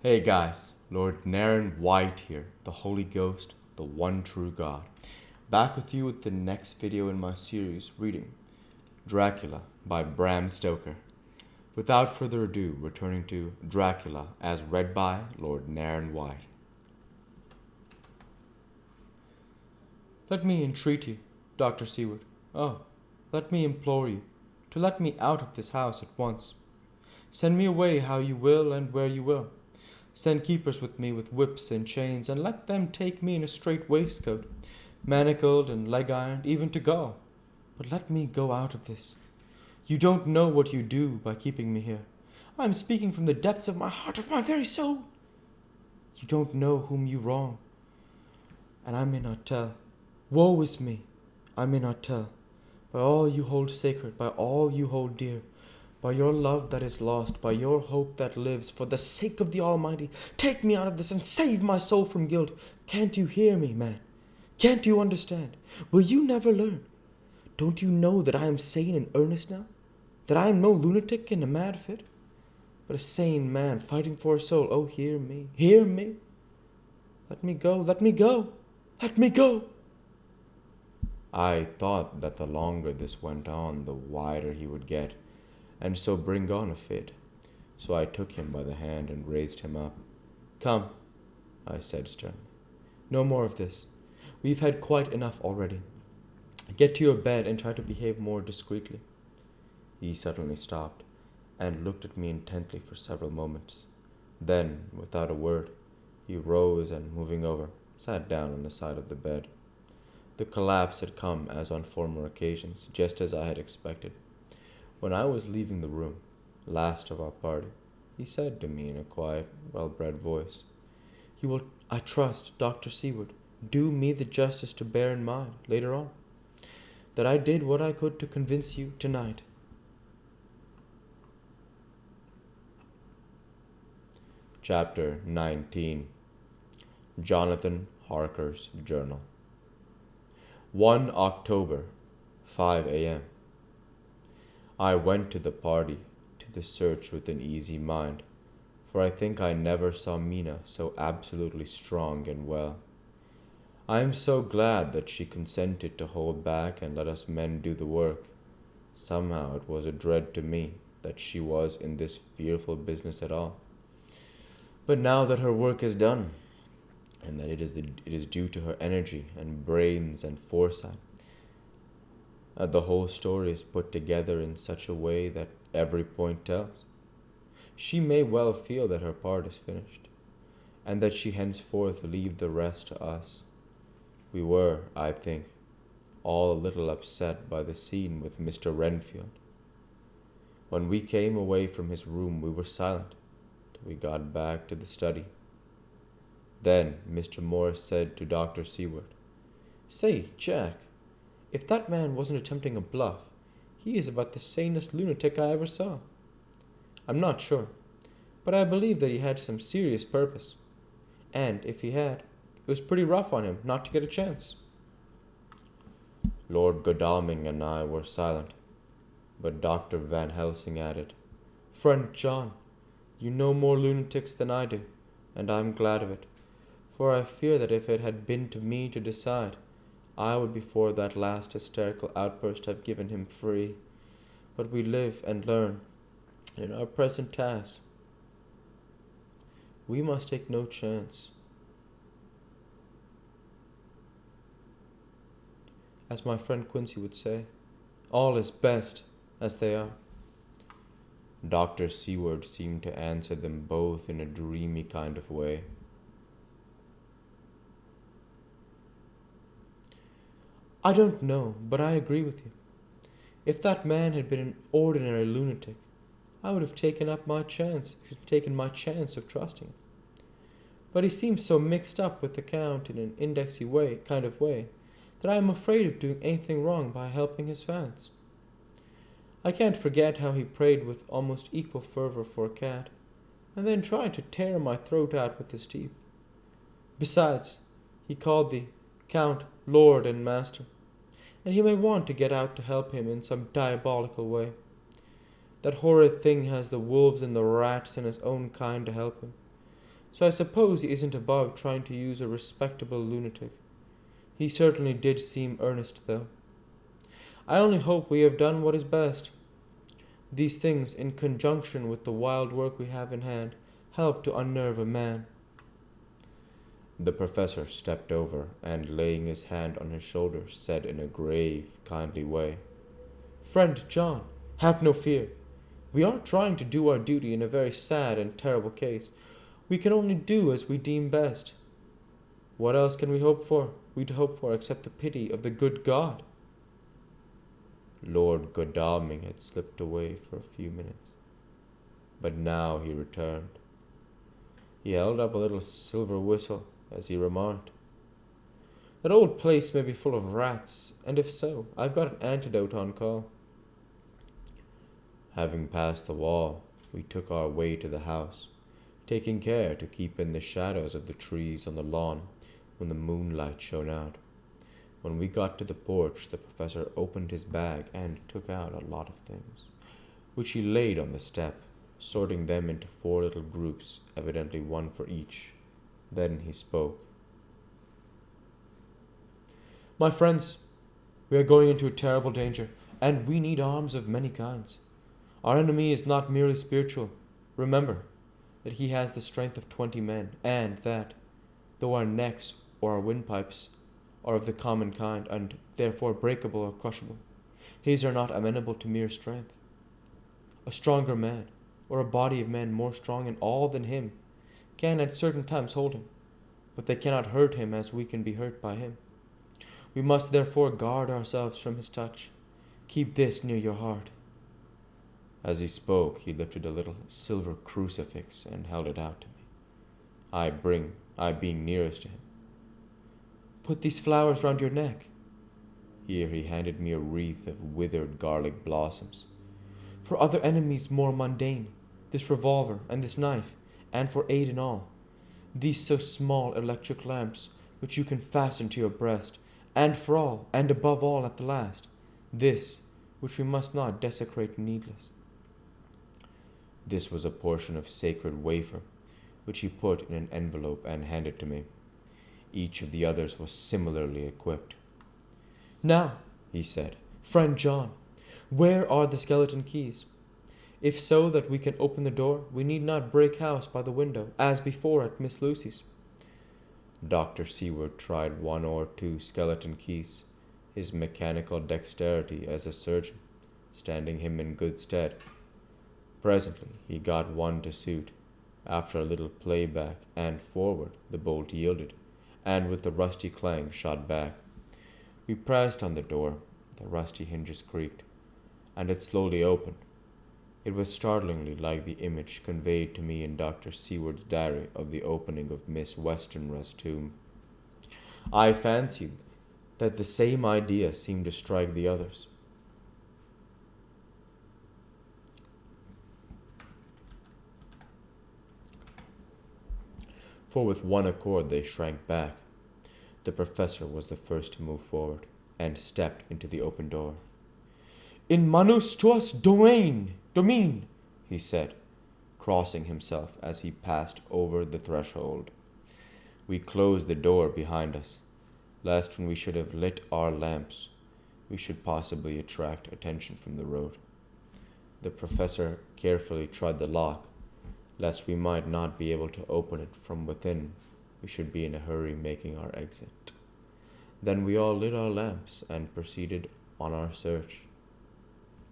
Hey guys, Lord Naren White here, the Holy Ghost, the one true God. Back with you with the next video in my series reading Dracula by Bram Stoker. Without further ado, returning to Dracula as read by Lord Naren White. Let me entreat you, Dr. Seward, let me implore you, to let me out of this house at once. Send me away how you will and where you will. Send keepers with me with whips and chains, and let them take me in a strait waistcoat, manacled and leg-ironed, even to Gaul. But let me go out of this. You don't know what you do by keeping me here. I am speaking from the depths of my heart, of my very soul. You don't know whom you wrong, and I may not tell. Woe is me, I may not tell. By all you hold sacred, by all you hold dear, by your love that is lost, by your hope that lives, for the sake of the Almighty, take me out of this and save my soul from guilt. Can't you hear me, man? Can't you understand? Will you never learn? Don't you know that I am sane and earnest now? That I am no lunatic in a mad fit, but a sane man fighting for a soul? Oh, hear me, hear me. Let me go, let me go, let me go. I thought that the longer this went on, the wider he would get, and so bring on a fit. So I took him by the hand and raised him up. Come, I said sternly. No more of this. We've had quite enough already. Get to your bed and try to behave more discreetly. He suddenly stopped and looked at me intently for several moments. Then, without a word, he rose and, moving over, sat down on the side of the bed. The collapse had come, as on former occasions, just as I had expected. When I was leaving the room, last of our party, he said to me in a quiet, well-bred voice, You will, I trust, Dr. Seward, do me the justice to bear in mind, later on, that I did what I could to convince you tonight. Chapter 19. Jonathan Harker's Journal. 1 October, 5 a.m. I went to the party, to the search with an easy mind, for I think I never saw Mina so absolutely strong and well. I am so glad that she consented to hold back and let us men do the work. Somehow it was a dread to me that she was in this fearful business at all. But now that her work is done, and that it is due to her energy and brains and foresight, the whole story is put together in such a way that every point tells. She may well feel that her part is finished, and that she henceforth leave the rest to us. We were, I think, all a little upset by the scene with Mr. Renfield. When we came away from his room, we were silent till we got back to the study. Then Mr. Morris said to Dr. Seward, Say, Jack, if that man wasn't attempting a bluff, he is about the sanest lunatic I ever saw. I'm not sure, but I believe that he had some serious purpose. And if he had, it was pretty rough on him not to get a chance. Lord Godalming and I were silent, but Dr. Van Helsing added, Friend John, you know more lunatics than I do, and I'm glad of it, for I fear that if it had been to me to decide, I would before that last hysterical outburst have given him free. But we live and learn. In our present task, we must take no chance. As my friend Quincy would say, all is best as they are. Dr. Seward seemed to answer them both in a dreamy kind of way. I don't know, but I agree with you. If that man had been an ordinary lunatic, I would have taken my chance of trusting him. But he seems so mixed up with the Count in an indexy kind of way, that I am afraid of doing anything wrong by helping his fans. I can't forget how he prayed with almost equal fervor for a cat, and then tried to tear my throat out with his teeth. Besides, he called the Count Lord and Master, and he may want to get out to help him in some diabolical way. That horrid thing has the wolves and the rats and his own kind to help him, so I suppose he isn't above trying to use a respectable lunatic. He certainly did seem earnest, though. I only hope we have done what is best. These things, in conjunction with the wild work we have in hand, help to unnerve a man. The professor stepped over and, laying his hand on his shoulder, said in a grave, kindly way, Friend John, have no fear. We are trying to do our duty in a very sad and terrible case. We can only do as we deem best. What else can we hope for? We'd hope for except the pity of the good God. Lord Godalming had slipped away for a few minutes, but now he returned. He held up a little silver whistle as he remarked, That old place may be full of rats, and if so, I've got an antidote on call. Having passed the wall, we took our way to the house, taking care to keep in the shadows of the trees on the lawn when the moonlight shone out. When we got to the porch, the professor opened his bag and took out a lot of things, which he laid on the step, sorting them into 4 little groups, evidently one for each. Then he spoke. My friends, we are going into a terrible danger, and we need arms of many kinds. Our enemy is not merely spiritual. Remember that he has the strength of 20 men, and that, though our necks or our windpipes are of the common kind, and therefore breakable or crushable, his are not amenable to mere strength. A stronger man, or a body of men more strong in all than him, can at certain times hold him, but they cannot hurt him as we can be hurt by him. We must therefore guard ourselves from his touch. Keep this near your heart. As he spoke, he lifted a little silver crucifix and held it out to me, I being nearest to him. Put these flowers round your neck. Here he handed me a wreath of withered garlic blossoms. For other enemies more mundane, this revolver and this knife, and for aid in all, these so small electric lamps which you can fasten to your breast, and for all, and above all at the last, this which we must not desecrate needless. This was a portion of sacred wafer, which he put in an envelope and handed to me. Each of the others was similarly equipped. Now, he said, friend John, where are the skeleton keys? If so that we can open the door, we need not break house by the window, as before at Miss Lucy's. Dr. Seward tried 1 or 2 skeleton keys, his mechanical dexterity as a surgeon standing him in good stead. Presently he got one to suit. After a little playback and forward, the bolt yielded, and with the rusty clang shot back. We pressed on the door, the rusty hinges creaked, and it slowly opened. It was startlingly like the image conveyed to me in Dr. Seward's diary of the opening of Miss Westenra's tomb. I fancied that the same idea seemed to strike the others. For with one accord they shrank back. The professor was the first to move forward, and stepped into the open door. In manus tuas domine, he said, crossing himself as he passed over the threshold. We closed the door behind us, lest when we should have lit our lamps, we should possibly attract attention from the road. The professor carefully tried the lock, lest we might not be able to open it from within. We should be in a hurry making our exit. Then we all lit our lamps and proceeded on our search.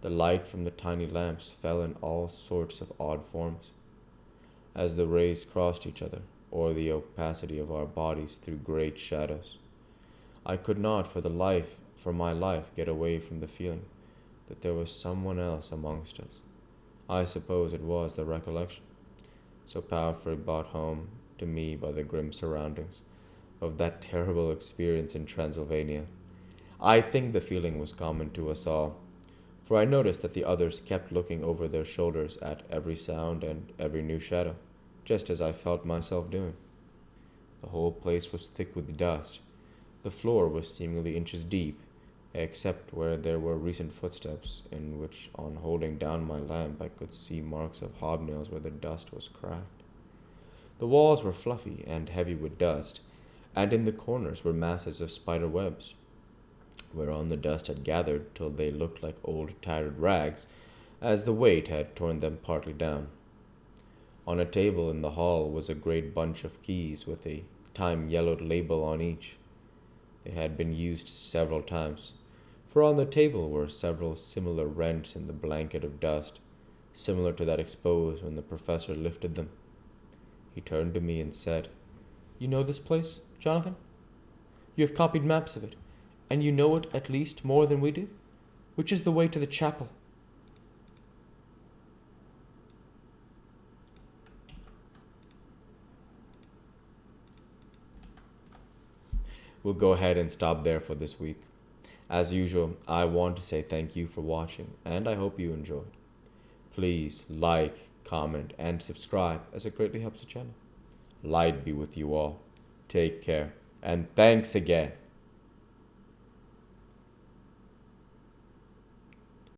The light from the tiny lamps fell in all sorts of odd forms, as the rays crossed each other, or the opacity of our bodies threw great shadows. I could not for my life get away from the feeling that there was someone else amongst us. I suppose it was the recollection, so powerfully brought home to me by the grim surroundings, of that terrible experience in Transylvania. I think the feeling was common to us all, for I noticed that the others kept looking over their shoulders at every sound and every new shadow, just as I felt myself doing. The whole place was thick with dust. The floor was seemingly inches deep, except where there were recent footsteps, in which, on holding down my lamp, I could see marks of hobnails where the dust was cracked. The walls were fluffy and heavy with dust, and in the corners were masses of spider webs, whereon the dust had gathered till they looked like old tattered rags, as the weight had torn them partly down. On a table in the hall was a great bunch of keys with a time-yellowed label on each. They had been used several times, for on the table were several similar rents in the blanket of dust, similar to that exposed when the professor lifted them. He turned to me and said, You know this place, Jonathan? You have copied maps of it, and you know it at least more than we do? Which is the way to the chapel? We'll go ahead and stop there for this week. As usual, I want to say thank you for watching, and I hope you enjoyed. Please like, comment, and subscribe, as it greatly helps the channel. Light be with you all. Take care, and thanks again.